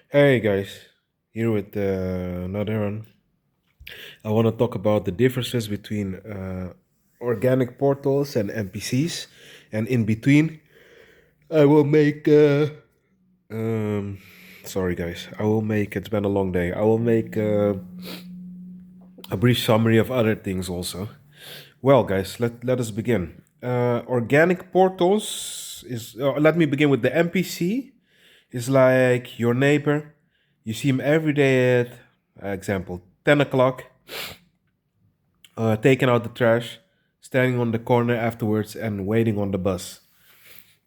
Hey guys, here with another one. I want to talk about the differences between organic portals and NPCs, and in between, I will make. Um, sorry guys, I will make. It's been a long day. I will make a brief summary of other things also. Well, guys, let us begin. Organic portals is. Let me begin with the NPC. Is like your neighbor. You see him every day at, example, 10 o'clock, taking out the trash, standing on the corner afterwards, and waiting on the bus.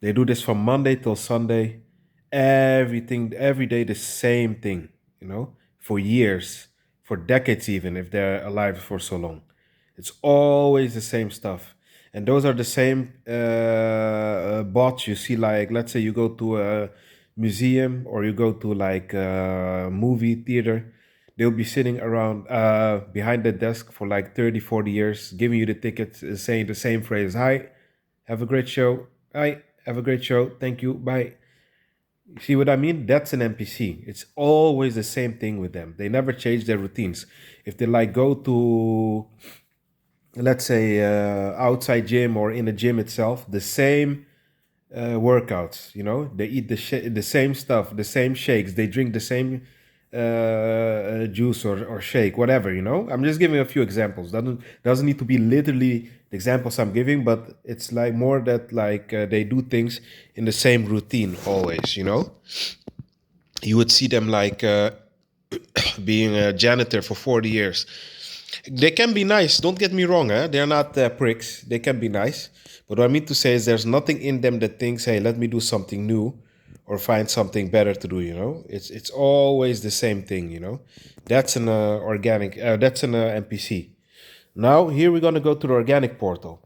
They do this from Monday till Sunday, everything, every day, the same thing, for years, for decades, even if they're alive for so long. It's always the same stuff. And those are the same bots you see, like, let's say you go to a museum or you go to like a movie theater. They'll be sitting around behind the desk for like 30, 40 years, giving you the tickets, saying the same phrase. Hi, have a great show. Hi, have a great show. Thank you. Bye. You see what I mean? That's an NPC. It's always the same thing with them. They never change their routines. If they like go to, let's say, outside gym or in a gym itself, the same workouts. They eat the same stuff, the same shakes. They drink the same juice or shake, whatever. I'm just giving a few examples. Doesn't need to be literally the examples I'm giving, but it's like more that like they do things in the same routine always. You would see them like being a janitor for 40 years. They can be nice. Don't get me wrong. They're not pricks. They can be nice. But what I mean to say is there's nothing in them that thinks, hey, let me do something new or find something better to do. It's always the same thing. That's an organic. That's an NPC. Now here we're gonna go to the organic portal.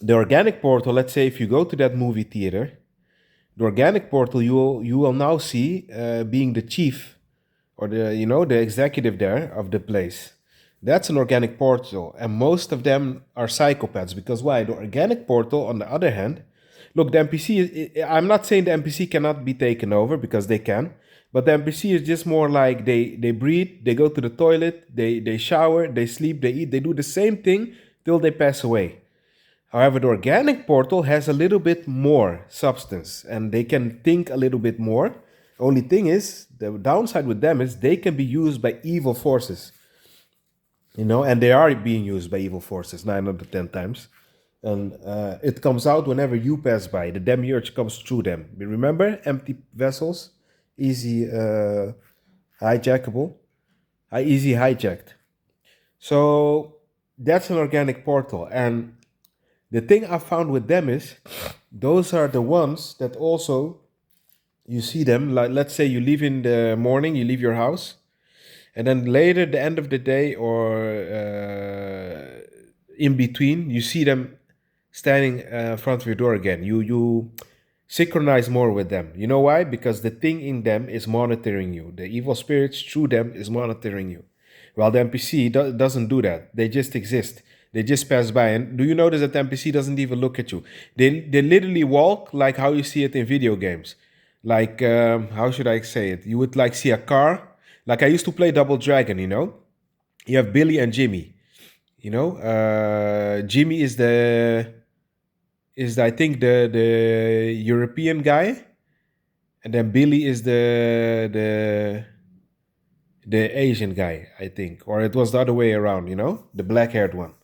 The organic portal. Let's say if you go to that movie theater, the organic portal you will now see being the chief or the executive there of the place. That's an organic portal, and most of them are psychopaths. Because why? The organic portal, on the other hand, look, the NPC I'm not saying the NPC cannot be taken over, because they can, but the NPC is just more like they breathe, they go to the toilet, they shower, they sleep, they eat, they do the same thing till they pass away. However, the organic portal has a little bit more substance and they can think a little bit more. Only thing is, the downside with them is they can be used by evil forces, and they are being used by evil forces 9 out of 10 times. And it comes out whenever you pass by. The demiurge comes through them. You remember? Empty vessels, easy hijackable, easy hijacked. So that's an organic portal. And the thing I found with them is those are the ones that also you see them. Like, let's say you leave in the morning, you leave your house, and then later, the end of the day or in between, you see them standing in front of your door again. You synchronize more with them. You know why? Because the thing in them is monitoring you. The evil spirits through them is monitoring you. Well, the NPC doesn't do that. They just exist. They just pass by. And do you notice that the NPC doesn't even look at you? They literally walk like how you see it in video games. Like, how should I say it? You would like see a car. Like I used to play Double Dragon, You have Billy and Jimmy. Jimmy is I think the European guy, and then Billy is the Asian guy, I think, or it was the other way around, the black-haired one.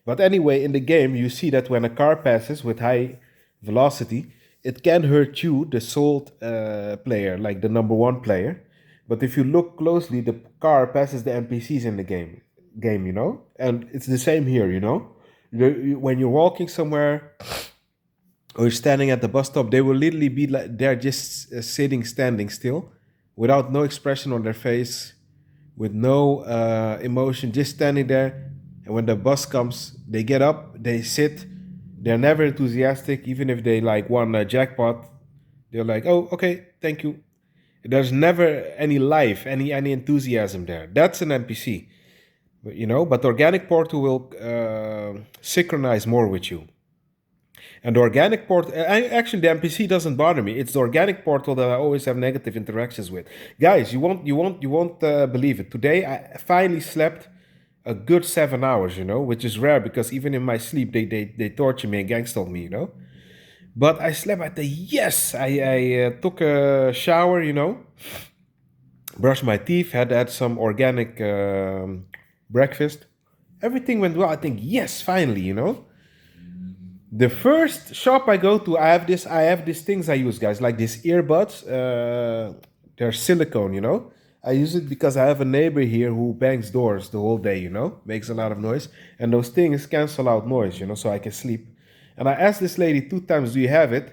But anyway, in the game, you see that when a car passes with high velocity, it can hurt you, the sold player, like the number one player. But if you look closely, the car passes the NPCs in the game, and it's the same here, When you're walking somewhere or standing at the bus stop, they will literally be like they're just standing still, without no expression on their face, with no emotion, just standing there. And when the bus comes, they get up, they sit. They're never enthusiastic, even if they like won a jackpot. They're like, "Oh, okay, thank you." There's never any life, any enthusiasm there. That's an NPC, but organic portal will synchronize more with you. And the organic portal, actually, the NPC doesn't bother me. It's the organic portal that I always have negative interactions with. Guys, you won't believe it. Today, I finally slept a good 7 hours, which is rare because even in my sleep, they torture me and gangstalk me, But I slept at the yes. I took a shower, brushed my teeth, had some organic breakfast. Everything went well. I think yes, finally. The first shop I go to, I have these things I use, guys, like these earbuds. They're silicone, I use it because I have a neighbor here who bangs doors the whole day, makes a lot of noise, and those things cancel out noise, so I can sleep. And I asked this lady 2 times, "Do you have it?"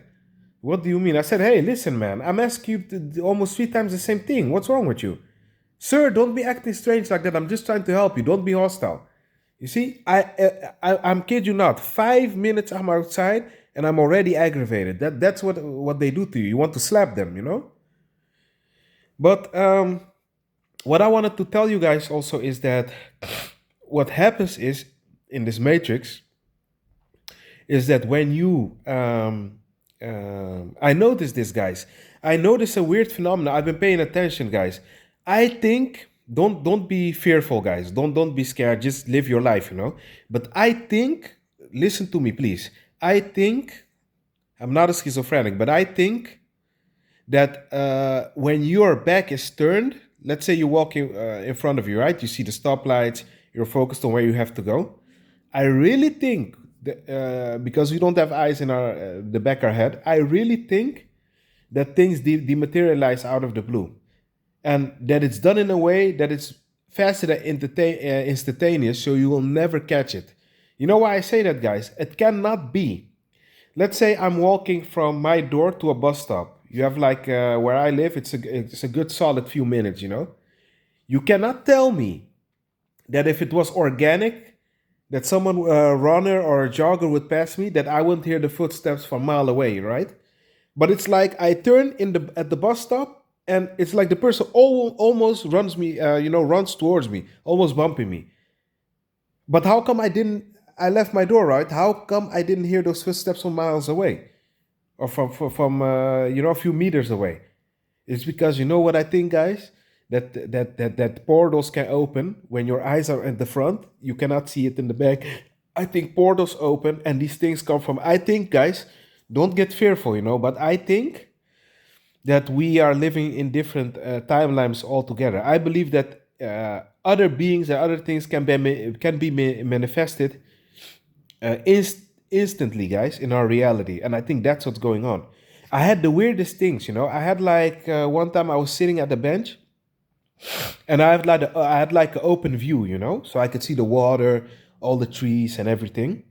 "What do you mean?" I said, "Hey, listen, man, I'm asking you almost 3 times the same thing. What's wrong with you?" "Sir, don't be acting strange like that. I'm just trying to help you. Don't be hostile." You see, I'm kid you not. 5 minutes I'm outside and I'm already aggravated. That's what they do to you. You want to slap them. But what I wanted to tell you guys also is that what happens is in this matrix is that when you I noticed this, guys. I noticed a weird phenomenon. I've been paying attention, guys. I think don't be fearful, guys. Don't be scared. Just live your life. But I think, listen to me, please. I think I'm not a schizophrenic, but I think that when your back is turned, let's say you're walking in front of you, right? You see the stoplights, you're focused on where you have to go. I really think that, because we don't have eyes in the back of our head, I really think that things dematerialize out of the blue, and that it's done in a way that it's faster than instantaneous, so you will never catch it. You know why I say that, guys? It cannot be. Let's say I'm walking from my door to a bus stop. You have like where I live, it's a good solid few minutes. You cannot tell me that if it was organic, that someone, a runner or a jogger would pass me, that I wouldn't hear the footsteps from a mile away, right? But it's like I turn at the bus stop, and it's like the person almost runs towards me, almost bumping me. But how come I didn't? I left my door, right? How come I didn't hear those footsteps from miles away, or from a few meters away? It's because, you know what I think, guys, that portals can open when your eyes are at the front. You cannot see it in the back. I think portals open and these things come from. I think, guys, don't get fearful, but I think that we are living in different timelines altogether. I believe that other beings and other things can be manifested instantly, guys, in our reality, and I think that's what's going on. I had the weirdest things. I had like one time I was sitting at the bench, and I had like an open view, so I could see the water, all the trees, and everything.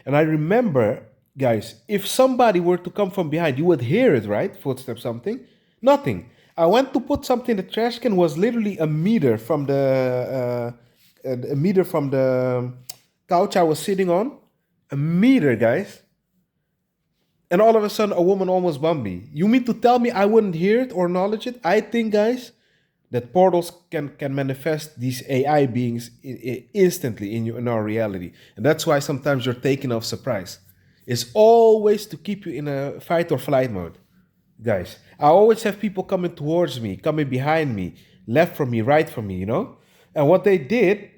And I remember, guys, if somebody were to come from behind, you would hear it, right? Footsteps, something. Nothing. I went to put something in the trash can, was literally a meter from the couch I was sitting on. A meter, guys. And all of a sudden, a woman almost bumped me. You mean to tell me I wouldn't hear it or acknowledge it? I think, guys, that portals can manifest these AI beings instantly in our reality. And that's why sometimes you're taken off surprise. It's always to keep you in a fight or flight mode, guys. I always have people coming towards me, coming behind me, left from me, right from me. And what they did,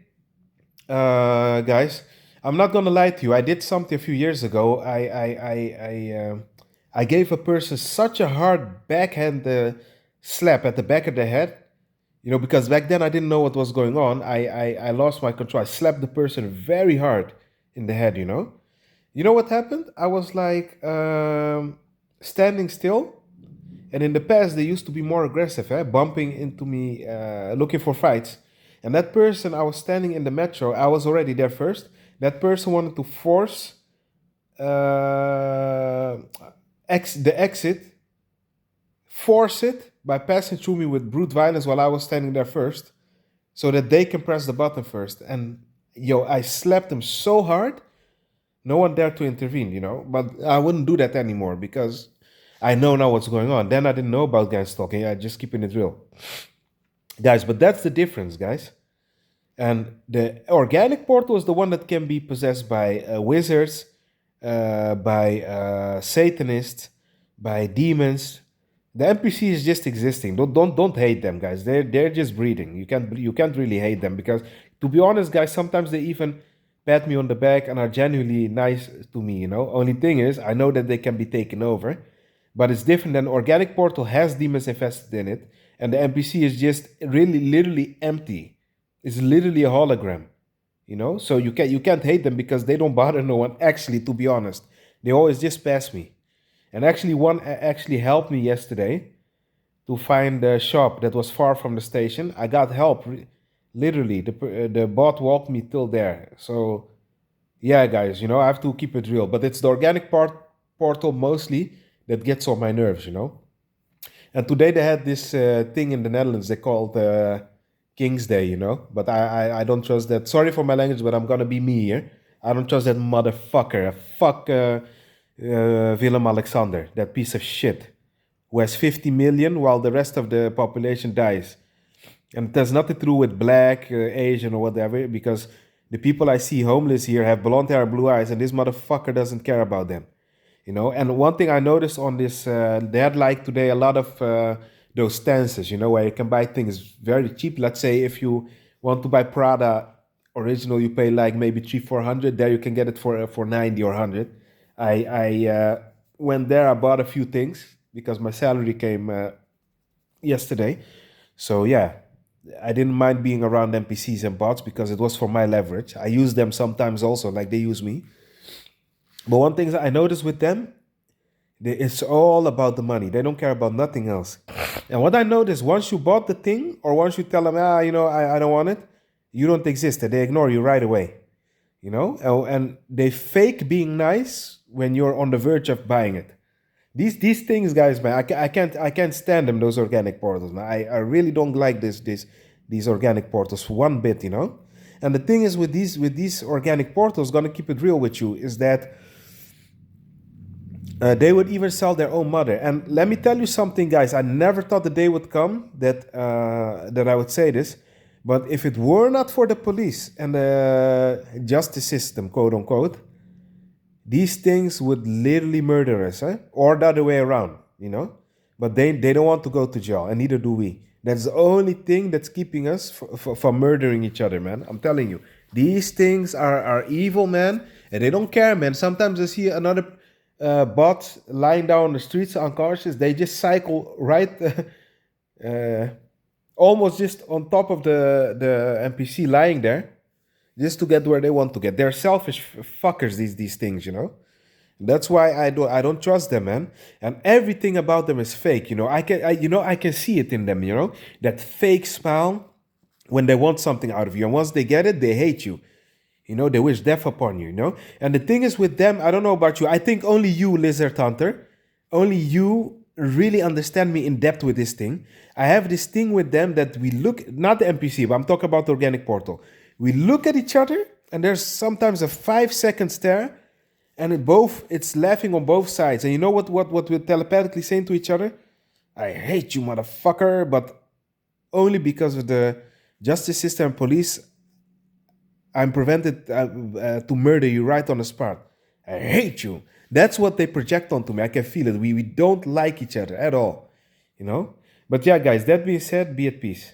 guys, I'm not gonna lie to you. I did something a few years ago. I gave a person such a hard backhand slap at the back of the head. Because back then I didn't know what was going on. I lost my control. I slapped the person very hard in the head. You know what happened? I was like standing still. And in the past, they used to be more aggressive, bumping into me, looking for fights. And that person, I was standing in the metro. I was already there first. That person wanted to force the exit, force it by passing through me with brute violence while I was standing there first, so that they can press the button first. And I slapped them so hard, no one dared to intervene. But I wouldn't do that anymore because I know now what's going on. Then I didn't know about gang stalking. I just keeping it real, guys. But that's the difference, guys. And the organic portal is the one that can be possessed by wizards, by Satanists, by demons. The NPC is just existing. Don't hate them, guys. They're just breeding. You can't really hate them because, to be honest, guys, sometimes they even pat me on the back and are genuinely nice to me. Only thing is, I know that they can be taken over, but it's different. Than organic portal has demons invested in it, and the NPC is just really literally empty. It's literally a hologram. So you can't hate them because they don't bother no one. Actually, to be honest, they always just pass me. And actually, one actually helped me yesterday to find a shop that was far from the station. I got help. Literally, the bot walked me till there. So yeah, guys, I have to keep it real. But it's the organic portal mostly that gets on my nerves. And today they had this thing in the Netherlands they called King's Day. But I don't trust that. Sorry for my language, but I'm gonna be me here. I don't trust that motherfucker. Fuck Willem Alexander, that piece of shit, who has 50 million while the rest of the population dies. And it has nothing to do with black, Asian, or whatever, because the people I see homeless here have blonde hair, blue eyes, and this motherfucker doesn't care about them. And one thing I noticed on this, they had like today a lot of those stances, where you can buy things very cheap. Let's say if you want to buy Prada original, you pay like maybe 300-400. There you can get it for 90 or 100. I went there. I bought a few things because my salary came yesterday. So yeah, I didn't mind being around NPCs and bots because it was for my leverage. I use them sometimes also, like they use me. But one thing that I noticed with them, it's all about the money. They don't care about nothing else. And what I noticed, once you bought the thing or once you tell them, I don't want it, you don't exist. And they ignore you right away. And they fake being nice when you're on the verge of buying it. These things, guys, man, I can't stand them. Those organic portals, man. I really don't like these organic portals one bit. And the thing is with these organic portals, gonna keep it real with you, is that they would even sell their own mother. And let me tell you something, guys. I never thought the day would come that I would say this. But if it were not for the police and the justice system, quote unquote, these things would literally murder us, or the other way around. But they don't want to go to jail, and neither do we. That's the only thing that's keeping us from murdering each other, man. I'm telling you. These things are evil, man, and they don't care, man. Sometimes I see another bot lying down on the streets unconscious. They just cycle right uh, almost just on top of the NPC lying there, just to get where they want to get. They're selfish fuckers. These things. That's why I don't trust them, man. And everything about them is fake. I can see it in them. That fake smile when they want something out of you, and once they get it, they hate you. They wish death upon you. And the thing is with them, I don't know about you. I think only you, Lizard Hunter, only you really understand me in depth with this thing. I have this thing with them that we look, not the NPC, but I'm talking about the organic portal. We look at each other, and there's sometimes a 5-second stare, and it's laughing on both sides. And you know what we're telepathically saying to each other? I hate you, motherfucker. But only because of the justice system and police, I'm prevented to murder you right on the spot. I hate you. That's what they project onto me. I can feel it. We don't like each other at all. But yeah, guys, that being said, be at peace.